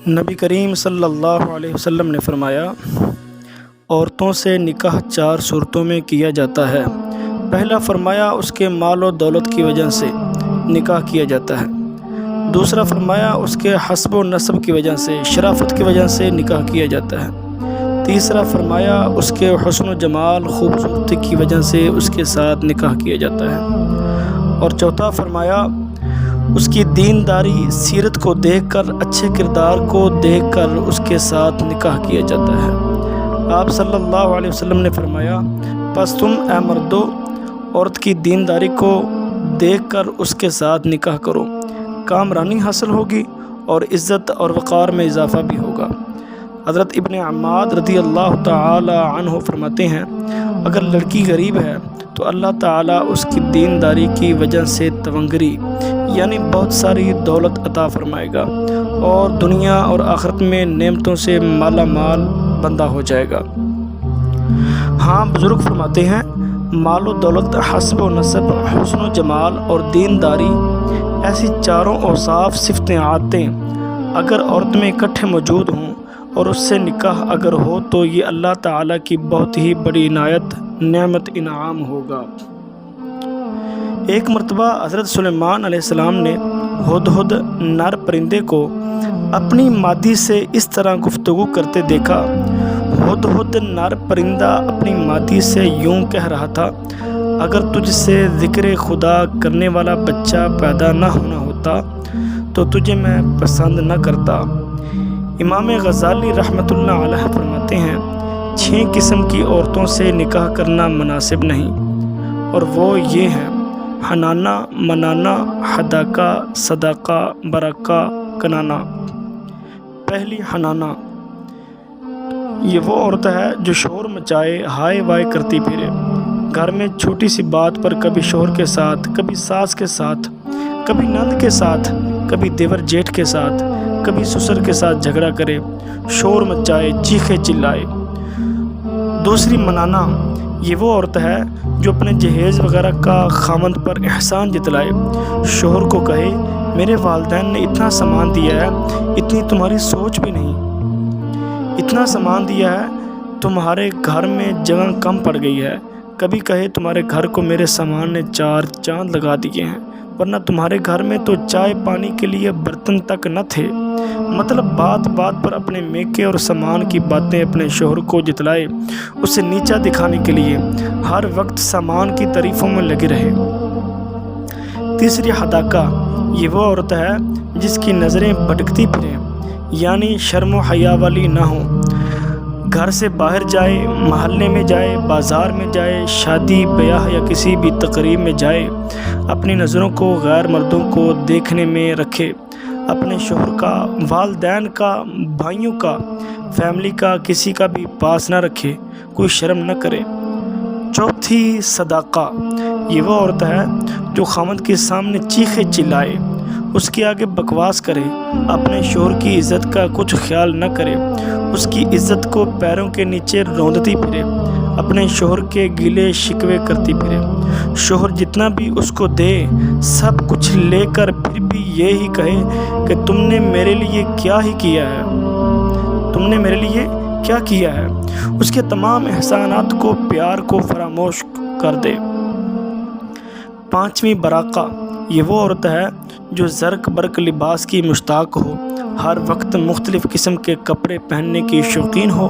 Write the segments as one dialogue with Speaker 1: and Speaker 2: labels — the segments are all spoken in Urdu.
Speaker 1: نبی کریم صلی اللہ علیہ وسلم نے فرمایا، عورتوں سے نکاح 4 صورتوں میں کیا جاتا ہے۔ پہلا فرمایا اس کے مال و دولت کی وجہ سے نکاح کیا جاتا ہے۔ دوسرا فرمایا اس کے حسب و نسب کی وجہ سے، شرافت کی وجہ سے نکاح کیا جاتا ہے۔ تیسرا فرمایا اس کے حسن و جمال، خوبصورتی کی وجہ سے اس کے ساتھ نکاح کیا جاتا ہے۔ اور چوتھا فرمایا اس کی دینداری، سیرت کو دیکھ کر، اچھے کردار کو دیکھ کر اس کے ساتھ نکاح کیا جاتا ہے۔ آپ صلی اللہ علیہ وسلم نے فرمایا، پس تم اے مردو عورت کی دینداری کو دیکھ کر اس کے ساتھ نکاح کرو، کامرانی حاصل ہوگی اور عزت اور وقار میں اضافہ بھی ہوگا۔ حضرت ابن عماد رضی اللہ تعالی عنہ فرماتے ہیں، اگر لڑکی غریب ہے تو اللہ تعالیٰ اس کی دینداری کی وجہ سے تونگری یعنی بہت ساری دولت عطا فرمائے گا اور دنیا اور آخرت میں نعمتوں سے مالا مال بندہ ہو جائے گا۔ ہاں، بزرگ فرماتے ہیں، مال و دولت، حسب و نسب، حسن و جمال اور دینداری، ایسی چاروں اوصاف، صفتیں، عادتیں اگر عورت میں اکٹھے موجود ہوں اور اس سے نکاح اگر ہو تو یہ اللہ تعالیٰ کی بہت ہی بڑی عنایت، نعمت، انعام ہوگا۔ ایک مرتبہ حضرت سلیمان علیہ السلام نے ہدہد نر پرندے کو اپنی مادی سے اس طرح گفتگو کرتے دیکھا۔ ہدہد نر پرندہ اپنی مادی سے یوں کہہ رہا تھا، اگر تجھ سے ذکر خدا کرنے والا بچہ پیدا نہ ہونا ہوتا تو تجھے میں پسند نہ کرتا۔ امام غزالی رحمۃ اللہ علیہ فرماتے ہیں، 6 قسم کی عورتوں سے نکاح کرنا مناسب نہیں، اور وہ یہ ہیں: حنانہ، منانہ، حداقہ، صداقہ، برکہ، کنانہ۔ پہلی حنانہ، یہ وہ عورت ہے جو شور مچائے، ہائے وائے کرتی پھرے، گھر میں چھوٹی سی بات پر کبھی شوہر کے ساتھ، کبھی ساس کے ساتھ، کبھی نند کے ساتھ، کبھی دیور جیٹھ کے ساتھ، کبھی سسر کے ساتھ جھگڑا کرے، شور مچائے، چیخے چلائے۔ دوسری منانہ، یہ وہ عورت ہے جو اپنے جہیز وغیرہ کا خاوند پر احسان جتلائے، شوہر کو کہے، میرے والدین نے اتنا سامان دیا ہے، اتنی تمہاری سوچ بھی نہیں، اتنا سامان دیا ہے، تمہارے گھر میں جگہ کم پڑ گئی ہے۔ کبھی کہے، تمہارے گھر کو میرے سامان نے 4 چاند لگا دیے ہیں، ورنہ تمہارے گھر میں تو چائے پانی کے لیے برتن تک نہ تھے۔ مطلب بات بات پر اپنے میکے اور سامان کی باتیں اپنے شوہر کو جتلائے، اسے نیچا دکھانے کے لیے ہر وقت سامان کی تعریفوں میں لگے رہے۔ تیسری حداقہ، یہ وہ عورت ہے جس کی نظریں بھٹکتی پھریں، یعنی شرم و حیا والی نہ ہوں، گھر سے باہر جائے، محلے میں جائے، بازار میں جائے، شادی بیاہ یا کسی بھی تقریب میں جائے، اپنی نظروں کو غیر مردوں کو دیکھنے میں رکھے، اپنے شوہر کا، والدین کا، بھائیوں کا، فیملی کا کسی کا بھی پاس نہ رکھے، کوئی شرم نہ کرے۔ چوتھی صداقہ، یہ وہ عورت ہے جو خاوند کے سامنے چیخے چلائے، اس کے آگے بکواس کرے، اپنے شوہر کی عزت کا کچھ خیال نہ کرے، اس کی عزت کو پیروں کے نیچے روندتی پھرے، اپنے شوہر کے گیلے شکوے کرتی پھرے، شوہر جتنا بھی اس کو دے سب کچھ لے کر پھر بھی یہی کہے کہ تم نے میرے لیے کیا ہی کیا ہے، تم نے میرے لیے کیا کیا ہے، اس کے تمام احسانات کو، پیار کو فراموش کر دے۔ پانچویں براقہ، یہ وہ عورت ہے جو زرق برق لباس کی مشتاق ہو، ہر وقت مختلف قسم کے کپڑے پہننے کی شوقین ہو،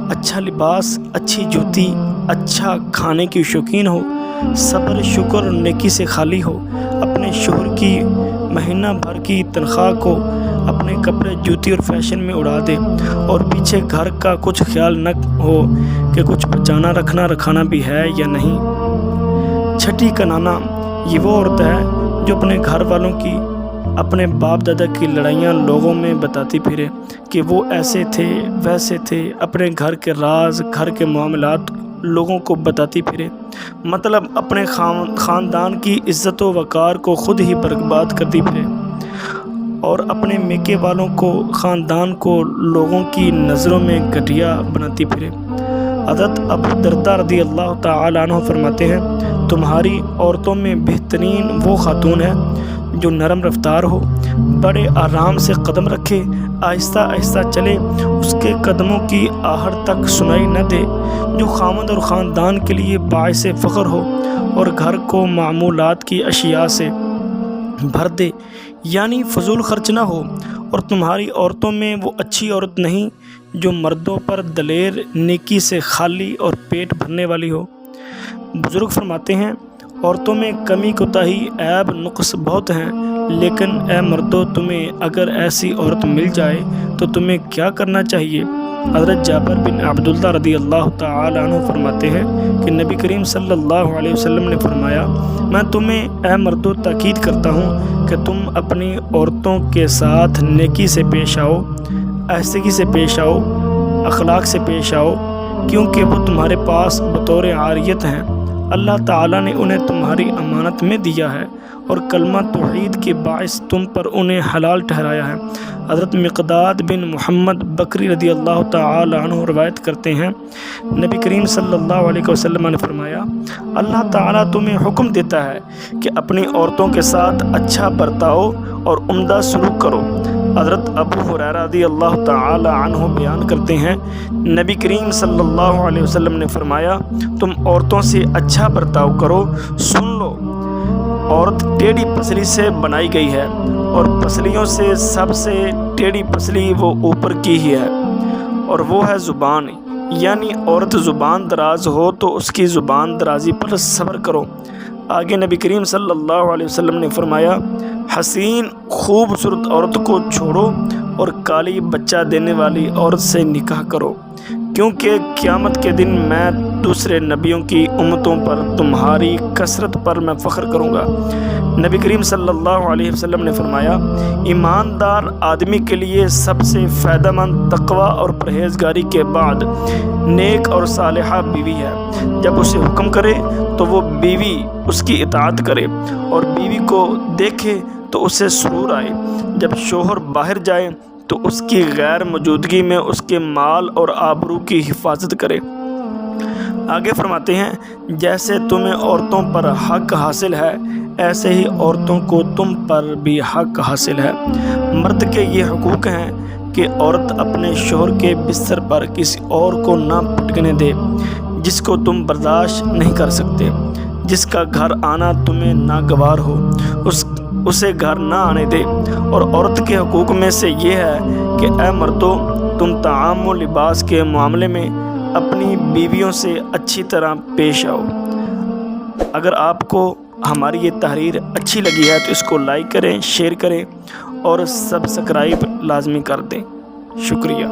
Speaker 1: اچھا لباس، اچھی جوتی، اچھا کھانے کی شوقین ہو، صبر، شکر اور نیکی سے خالی ہو، اپنے شوہر کی مہینہ بھر کی تنخواہ کو اپنے کپڑے، جوتی اور فیشن میں اڑا دے، اور پیچھے گھر کا کچھ خیال نہ ہو کہ کچھ بچانا رکھنا بھی ہے یا نہیں۔ چھٹی کنانہ، یہ وہ عورت ہے جو اپنے گھر والوں کی، اپنے باپ دادا کی لڑائیاں لوگوں میں بتاتی پھرے کہ وہ ایسے تھے، ویسے تھے، اپنے گھر کے راز، گھر کے معاملات لوگوں کو بتاتی پھرے، مطلب اپنے خاندان کی عزت و وقار کو خود ہی برباد کرتی پھرے، اور اپنے میکے والوں کو، خاندان کو لوگوں کی نظروں میں گھٹیا بناتی پھرے۔ حضرت ابو درداء رضی اللہ تعالی عنہ فرماتے ہیں، تمہاری عورتوں میں بہترین وہ خاتون ہے جو نرم رفتار ہو، بڑے آرام سے قدم رکھے، آہستہ آہستہ چلے، اس کے قدموں کی آہٹ تک سنائی نہ دے، جو خاوند اور خاندان کے لیے باعث فخر ہو اور گھر کو معمولات کی اشیاء سے بھر دے، یعنی فضول خرچ نہ ہو، اور تمہاری عورتوں میں وہ اچھی عورت نہیں جو مردوں پر دلیر، نیکی سے خالی اور پیٹ بھرنے والی ہو۔ بزرگ فرماتے ہیں، عورتوں میں کمی کوتاہی، عیب نقص بہت ہیں، لیکن اے مردو، تمہیں اگر ایسی عورت مل جائے تو تمہیں کیا کرنا چاہیے؟ حضرت جابر بن عبداللہ رضی اللہ تعالی عنہ فرماتے ہیں کہ نبی کریم صلی اللہ علیہ وسلم نے فرمایا، میں تمہیں اے مردو تاکید کرتا ہوں کہ تم اپنی عورتوں کے ساتھ نیکی سے پیش آؤ، آہستگی سے پیش آؤ، اخلاق سے پیش آؤ، کیونکہ وہ تمہارے پاس بطور عاریت ہیں۔ اللہ تعالیٰ نے انہیں تمہاری امانت میں دیا ہے اور کلمہ توحید کے باعث تم پر انہیں حلال ٹھہرایا ہے۔ حضرت مقداد بن محمد بکری رضی اللہ تعالی عنہ روایت کرتے ہیں، نبی کریم صلی اللہ علیہ وسلم نے فرمایا، اللہ تعالیٰ تمہیں حکم دیتا ہے کہ اپنی عورتوں کے ساتھ اچھا برتاؤ اور عمدہ سلوک کرو۔ حضرت ابو ہریرہ رضی اللہ تعالی عنہ بیان کرتے ہیں، نبی کریم صلی اللہ علیہ وسلم نے فرمایا، تم عورتوں سے اچھا برتاؤ کرو۔ سن لو، عورت ٹیڑھی پسلی سے بنائی گئی ہے، اور پسلیوں سے سب سے ٹیڑھی پسلی وہ اوپر کی ہی ہے، اور وہ ہے زبان، یعنی عورت زبان دراز ہو تو اس کی زبان درازی پر صبر کرو۔ آگے نبی کریم صلی اللہ علیہ وسلم نے فرمایا، حسین خوبصورت عورت کو چھوڑو اور کالی بچہ دینے والی عورت سے نکاح کرو، کیونکہ قیامت کے دن میں دوسرے نبیوں کی امتوں پر تمہاری کثرت پر میں فخر کروں گا۔ نبی کریم صلی اللہ علیہ وسلم نے فرمایا، ایماندار آدمی کے لیے سب سے فائدہ مند تقوی اور پرہیزگاری کے بعد نیک اور صالحہ بیوی ہے۔ جب اسے حکم کرے تو وہ بیوی اس کی اطاعت کرے، اور بیوی کو دیکھے تو اسے سرور آئے۔ جب شوہر باہر جائے تو اس کی غیر موجودگی میں اس کے مال اور آبرو کی حفاظت کرے۔ آگے فرماتے ہیں، جیسے تمہیں عورتوں پر حق حاصل ہے، ایسے ہی عورتوں کو تم پر بھی حق حاصل ہے۔ مرد کے یہ حقوق ہیں کہ عورت اپنے شوہر کے بستر پر کسی اور کو نہ پٹکنے دے جس کو تم برداشت نہیں کر سکتے، جس کا گھر آنا تمہیں ناگوار ہو، اسے گھر نہ آنے دے۔ اور عورت کے حقوق میں سے یہ ہے کہ اے مردو، تم طعام و لباس کے معاملے میں اپنی بیویوں سے اچھی طرح پیش آؤ۔ اگر آپ کو ہماری یہ تحریر اچھی لگی ہے تو اس کو لائک کریں، شیئر کریں اور سبسکرائب لازمی کر دیں۔ شکریہ۔